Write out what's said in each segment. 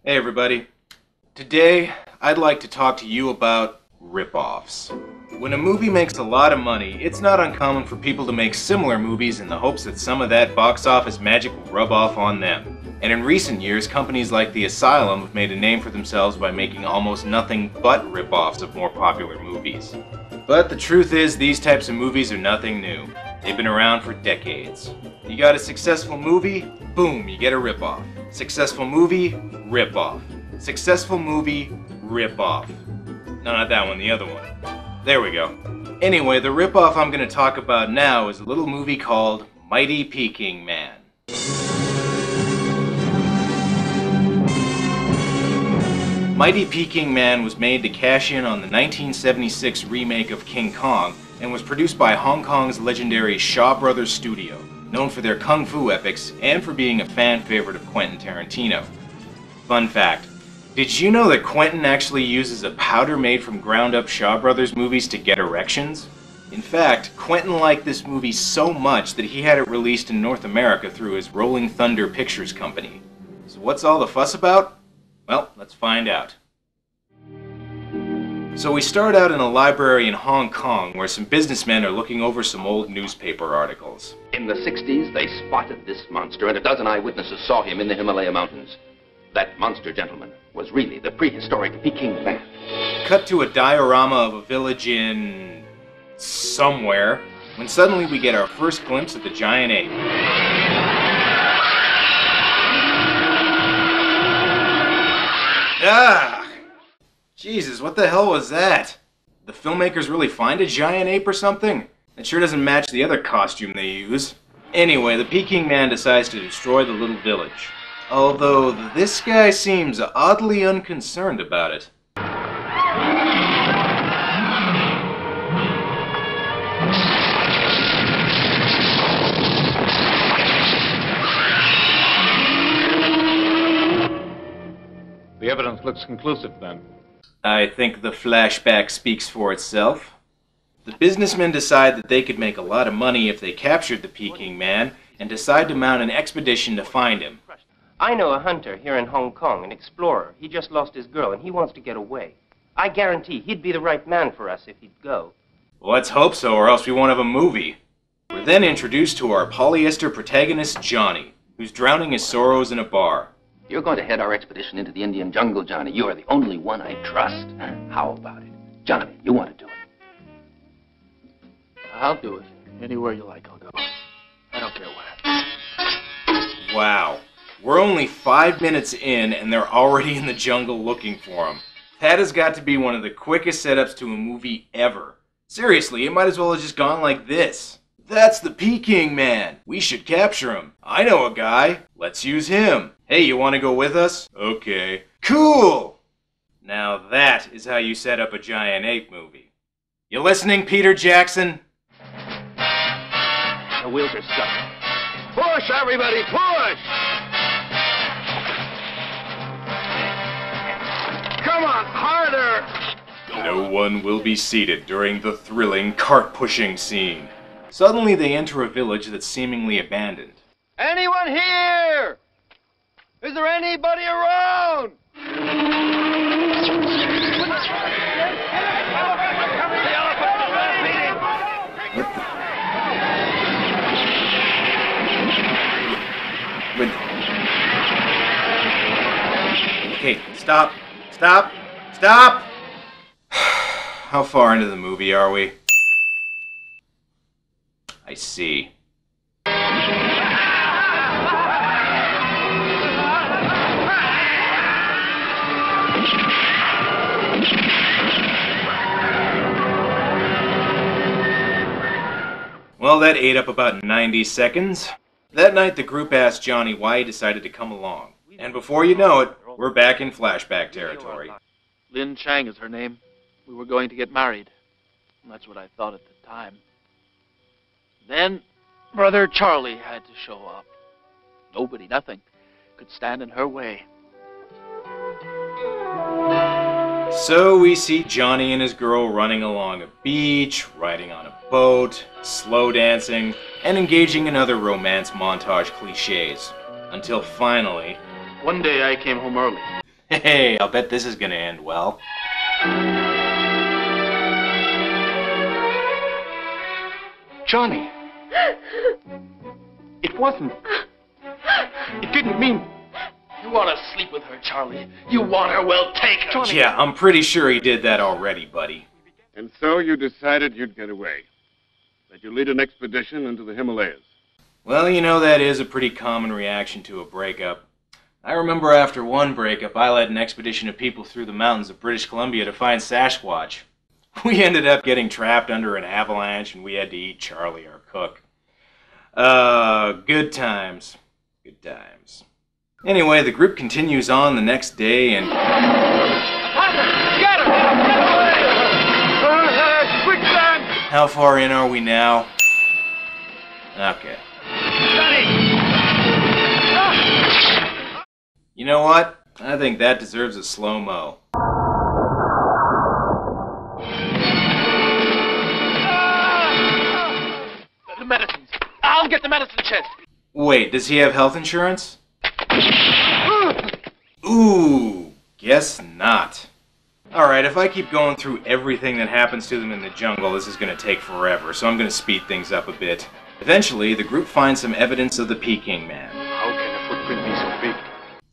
Hey everybody. Today, I'd like to talk to you about rip-offs. When a movie makes a lot of money, it's not uncommon for people to make similar movies in the hopes that some of that box office magic will rub off on them. And in recent years, companies like The Asylum have made a name for themselves by making almost nothing but rip-offs of more popular movies. But the truth is, these types of movies are nothing new. They've been around for decades. You got a successful movie, boom, you get a rip-off. Successful movie, rip-off. Successful movie, rip-off. No, not that one, the other one. There we go. Anyway, the rip-off I'm going to talk about now is a little movie called Mighty Peking Man. Mighty Peking Man was made to cash in on the 1976 remake of King Kong and was produced by Hong Kong's legendary Shaw Brothers Studio, known for their kung fu epics and for being a fan favorite of Quentin Tarantino. Fun fact, did you know that Quentin actually uses a powder made from ground-up Shaw Brothers movies to get erections? In fact, Quentin liked this movie so much that he had it released in North America through his Rolling Thunder Pictures company. So what's all the fuss about? Well, let's find out. So we start out in a library in Hong Kong where some businessmen are looking over some old newspaper articles. In the 60s, they spotted this monster, and a dozen eyewitnesses saw him in the Himalaya mountains. That monster, gentlemen, was really the prehistoric Peking Man. Cut to a diorama of a village in... somewhere, when suddenly we get our first glimpse of the giant ape. Ah! Jesus, what the hell was that? The filmmakers really find a giant ape or something? It sure doesn't match the other costume they use. Anyway, the Peking Man decides to destroy the little village. Although, this guy seems oddly unconcerned about it. The evidence looks conclusive, then. I think the flashback speaks for itself. The businessmen decide that they could make a lot of money if they captured the Peking Man, and decide to mount an expedition to find him. I know a hunter here in Hong Kong, an explorer. He just lost his girl, and he wants to get away. I guarantee he'd be the right man for us if he'd go. Well, let's hope so, or else we won't have a movie. We're then introduced to our polyester protagonist, Johnny, who's drowning his sorrows in a bar. You're going to head our expedition into the Indian jungle, Johnny. You are the only one I trust. How about it? Johnny, you want to do it? I'll do it. Anywhere you like, I'll go. I don't care what. Wow. We're only 5 minutes in, and they're already in the jungle looking for him. That has got to be one of the quickest setups to a movie ever. Seriously, it might as well have just gone like this. That's the Peking Man. We should capture him. I know a guy. Let's use him. Hey, you want to go with us? Okay. Cool! Now that is how you set up a giant ape movie. You listening, Peter Jackson? The wheels are stuck. Push, everybody, push! Come on, harder! No one will be seated during the thrilling cart-pushing scene. Suddenly they enter a village that's seemingly abandoned. Anyone here? Is there anybody around? Okay, stop! Stop! Stop! How far into the movie are we? I see. Well, that ate up about 90 seconds. That night, the group asked Johnny why he decided to come along. And before you know it, we're back in flashback territory. Lin Chang is her name. We were going to get married. That's what I thought at the time. Then, Brother Charlie had to show up. Nobody, nothing, could stand in her way. So we see Johnny and his girl running along a beach, riding on a boat, slow dancing, and engaging in other romance montage cliches. Until finally... One day I came home early. Hey, I'll bet this is gonna end well. Johnny. It wasn't. It didn't mean... You want to sleep with her, Charlie. You want her, well, take her. Johnny. Yeah, I'm pretty sure he did that already, buddy. And so you decided you'd get away. That you'd lead an expedition into the Himalayas. Well, you know, that is a pretty common reaction to a breakup. I remember after one breakup, I led an expedition of people through the mountains of British Columbia to find Sasquatch. We ended up getting trapped under an avalanche, and we had to eat Charlie, our cook. Good times. Good times. Anyway, the group continues on the next day, and... Get her! Get away! Quicksand! How far in are we now? Okay. You know what? I think that deserves a slow-mo. The medicines. I'll get the medicine chest. Wait, does he have health insurance? Ooh, guess not. Alright, if I keep going through everything that happens to them in the jungle, this is going to take forever, so I'm going to speed things up a bit. Eventually, the group finds some evidence of the Peking Man. How can a footprint be so big?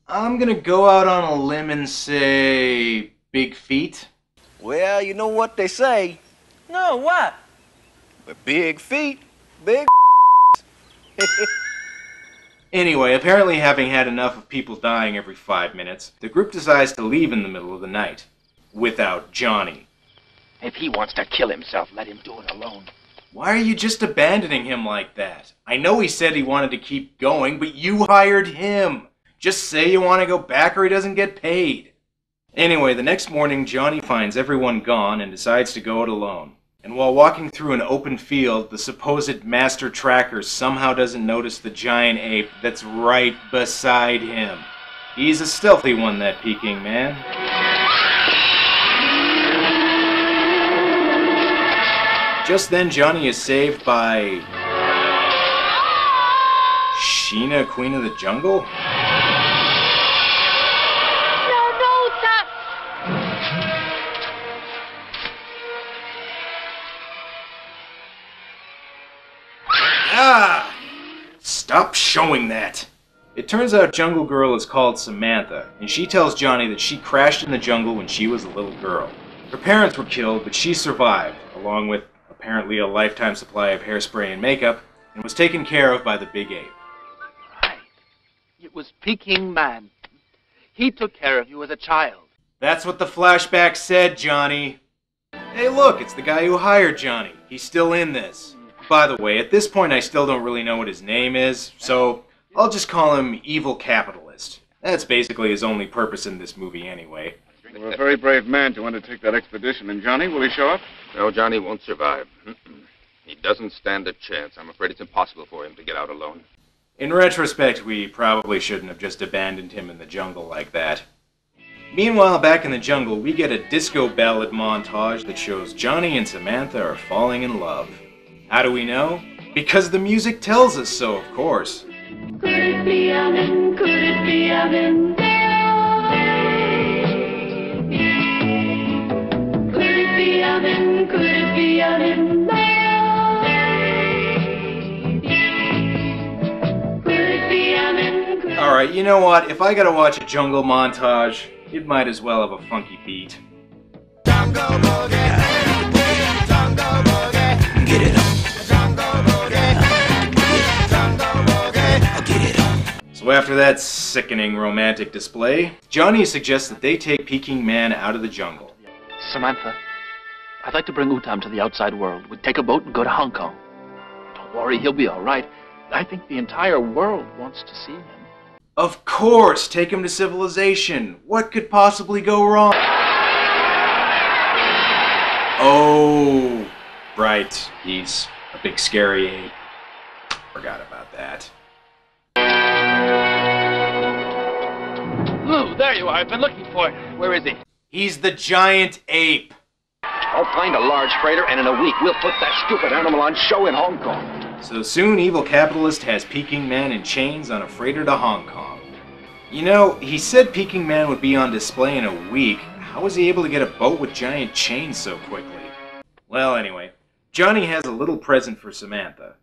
I'm going to go out on a limb and say... big feet? Well, you know what they say. No, what? But big feet, big Anyway, apparently having had enough of people dying every 5 minutes, the group decides to leave in the middle of the night. Without Johnny. If he wants to kill himself, let him do it alone. Why are you just abandoning him like that? I know he said he wanted to keep going, but you hired him. Just say you want to go back or he doesn't get paid. Anyway, the next morning, Johnny finds everyone gone and decides to go it alone. And while walking through an open field, the supposed master tracker somehow doesn't notice the giant ape that's right beside him. He's a stealthy one, that Peking Man. Just then, Johnny is saved by... Sheena, Queen of the Jungle? Ah! Stop showing that! It turns out Jungle Girl is called Samantha, and she tells Johnny that she crashed in the jungle when she was a little girl. Her parents were killed, but she survived, along with apparently a lifetime supply of hairspray and makeup, and was taken care of by the big ape. Right. It was Peking Man. He took care of you as a child. That's what the flashback said, Johnny. Hey look, it's the guy who hired Johnny. He's still in this. By the way, at this point I still don't really know what his name is, so I'll just call him Evil Capitalist. That's basically his only purpose in this movie anyway. You're a very brave man to undertake that expedition. And Johnny, will he show up? No, Johnny won't survive. He doesn't stand a chance. I'm afraid it's impossible for him to get out alone. In retrospect, we probably shouldn't have just abandoned him in the jungle like that. Meanwhile, back in the jungle, we get a disco ballad montage that shows Johnny and Samantha are falling in love. How do we know? Because the music tells us so, of course. Could it be heaven? Could it be heaven? Could it be heaven? Could it be heaven? Could it be heaven? Alright, you know what? If I gotta watch a jungle montage, it might as well have a funky beat. Jungle boogie, jungle boogie, get it on. So after that sickening romantic display, Johnny suggests that they take Peking Man out of the jungle. Samantha, I'd like to bring Utam to the outside world. We'd take a boat and go to Hong Kong. Don't worry, he'll be all right. I think the entire world wants to see him. Of course! Take him to civilization! What could possibly go wrong? Oh, right. He's a big scary ape. Forgot about that. Lou, there you are. I've been looking for you. Where is he? He's the giant ape! I'll find a large freighter, and in a week we'll put that stupid animal on show in Hong Kong. So soon, Evil Capitalist has Peking Man in chains on a freighter to Hong Kong. You know, he said Peking Man would be on display in a week. How was he able to get a boat with giant chains so quickly? Well, anyway, Johnny has a little present for Samantha.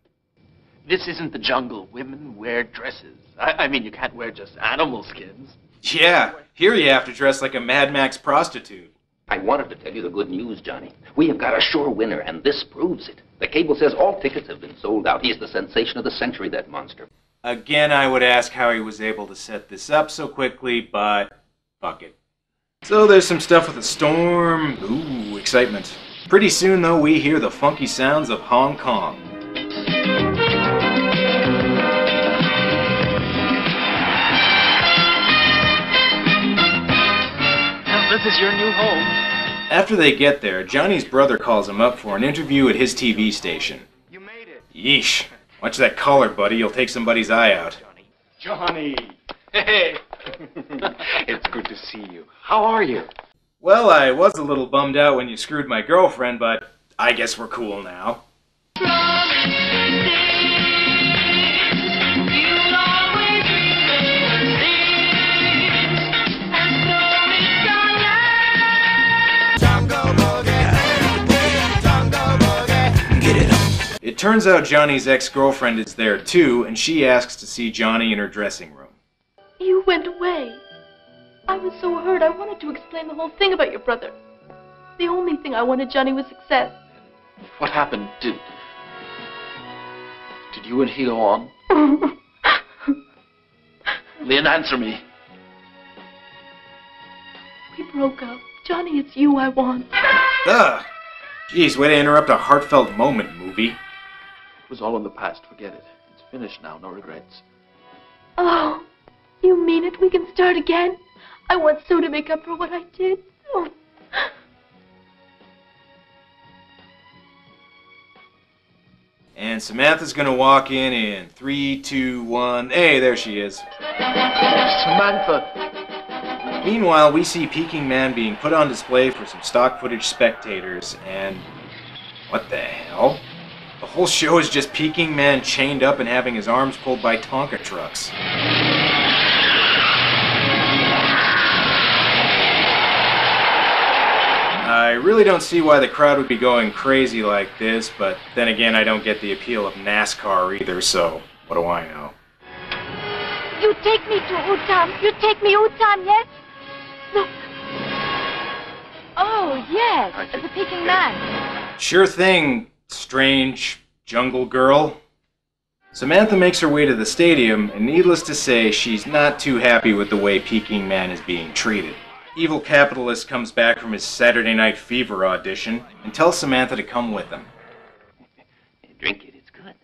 This isn't the jungle. Women wear dresses. I mean, you can't wear just animal skins. Yeah, here you have to dress like a Mad Max prostitute. I wanted to tell you the good news, Johnny. We have got a sure winner, and this proves it. The cable says all tickets have been sold out. He's the sensation of the century, that monster. Again, I would ask how he was able to set this up so quickly, but fuck it. So there's some stuff with a storm. Ooh, excitement. Pretty soon, though, we hear the funky sounds of Hong Kong. This is your new home. After they get there, Johnny's brother calls him up for an interview at his TV station. You made it. Yeesh. Watch that collar, buddy. You'll take somebody's eye out. Johnny. Hey. It's good to see you. How are you? Well, I was a little bummed out when you screwed my girlfriend, but I guess we're cool now. It turns out Johnny's ex-girlfriend is there too, and she asks to see Johnny in her dressing room. You went away. I was so hurt, I wanted to explain the whole thing about your brother. The only thing I wanted, Johnny, was success. What happened? Did you and he go on? Lynn, answer me. We broke up. Johnny, it's you I want. Ugh! Jeez, way to interrupt a heartfelt moment, movie. It was all in the past. Forget it. It's finished now. No regrets. Oh, you mean it? We can start again? I want so to make up for what I did. Oh. And Samantha's gonna walk in 3, 2, 1. Hey, there she is. Samantha! Meanwhile, we see Peking Man being put on display for some stock footage spectators, and what the hell? The whole show is just Peking Man chained up and having his arms pulled by Tonka trucks. I really don't see why the crowd would be going crazy like this, but then again, I don't get the appeal of NASCAR either, so what do I know? You take me to Utam. You take me Utam, yes? No. Oh, yes, the Peking Man. Sure thing, strange jungle girl. Samantha makes her way to the stadium, and needless to say, she's not too happy with the way Peking Man is being treated. Evil Capitalist comes back from his Saturday Night Fever audition and tells Samantha to come with him. Drink it, it's good.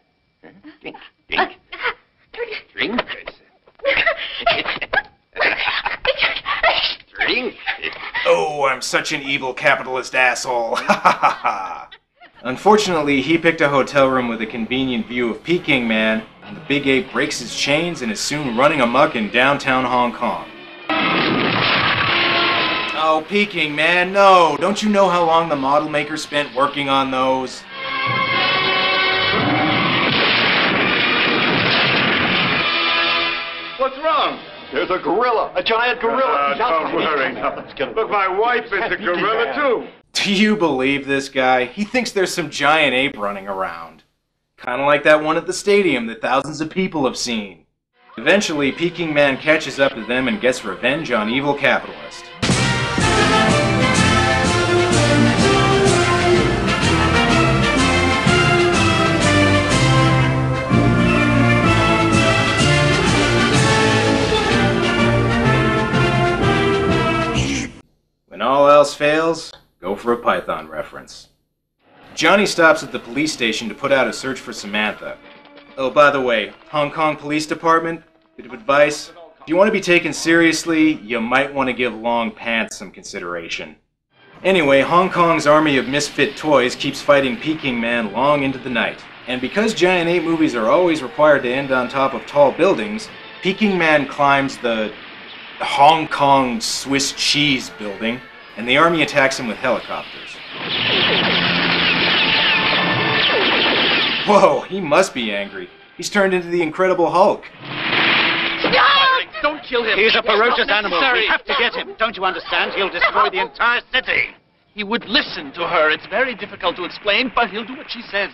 Huh? Drink, drink. Drink. Drink. Oh, I'm such an evil capitalist asshole. Ha ha ha ha. Unfortunately, he picked a hotel room with a convenient view of Peking Man, and the big ape breaks his chains and is soon running amok in downtown Hong Kong. Oh, Peking Man, no! Don't you know how long the model maker spent working on those? What's wrong? There's a gorilla, a giant gorilla. Don't worry. Look, my wife is a gorilla, too. Do you believe this guy? He thinks there's some giant ape running around. Kinda like that one at the stadium that thousands of people have seen. Eventually, Peking Man catches up to them and gets revenge on Evil Capitalist. When all else fails, go for a Python reference. Johnny stops at the police station to put out a search for Samantha. Oh, by the way, Hong Kong Police Department, bit of advice. If you want to be taken seriously, you might want to give long pants some consideration. Anyway, Hong Kong's army of misfit toys keeps fighting Peking Man long into the night. And because giant ape movies are always required to end on top of tall buildings, Peking Man climbs the Hong Kong Swiss cheese building, and the army attacks him with helicopters. Whoa, he must be angry. He's turned into the Incredible Hulk. Stop! Don't kill him. He's a ferocious animal. Necessary. We have to get him. Don't you understand? He'll destroy the entire city. He would listen to her. It's very difficult to explain, but he'll do what she says.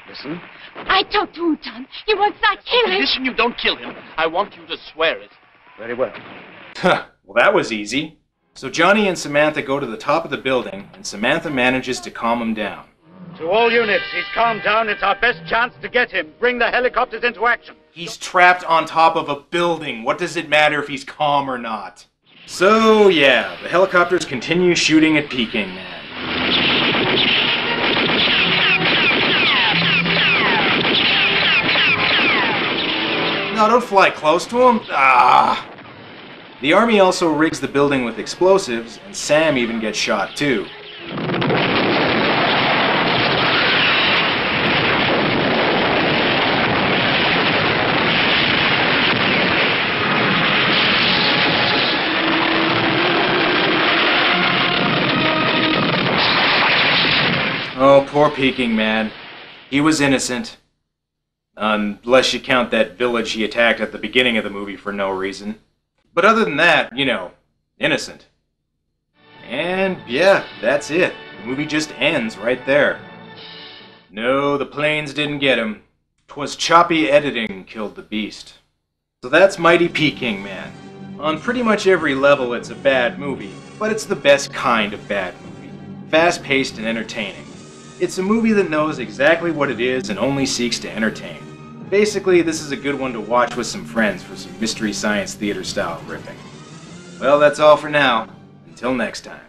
Listen. I talked to him, Tom. He wants not kill him. Condition you don't kill him. I want you to swear it. Very well. Well, that was easy. So Johnny and Samantha go to the top of the building, and Samantha manages to calm him down. To all units, he's calmed down. It's our best chance to get him. Bring the helicopters into action. He's trapped on top of a building. What does it matter if he's calm or not? So, yeah, the helicopters continue shooting at Peking Man. No, don't fly close to him. Ah! The army also rigs the building with explosives, and Sam even gets shot too. Oh, poor Peking Man. He was innocent. Unless you count that village he attacked at the beginning of the movie for no reason. But other than that, you know, innocent. And yeah, that's it. The movie just ends right there. No, the planes didn't get him. 'Twas choppy editing killed the beast. So that's Mighty Peking Man. On pretty much every level it's a bad movie, but it's the best kind of bad movie. Fast-paced and entertaining. It's a movie that knows exactly what it is and only seeks to entertain. Basically, this is a good one to watch with some friends for some Mystery Science Theater style ripping. Well, that's all for now. Until next time.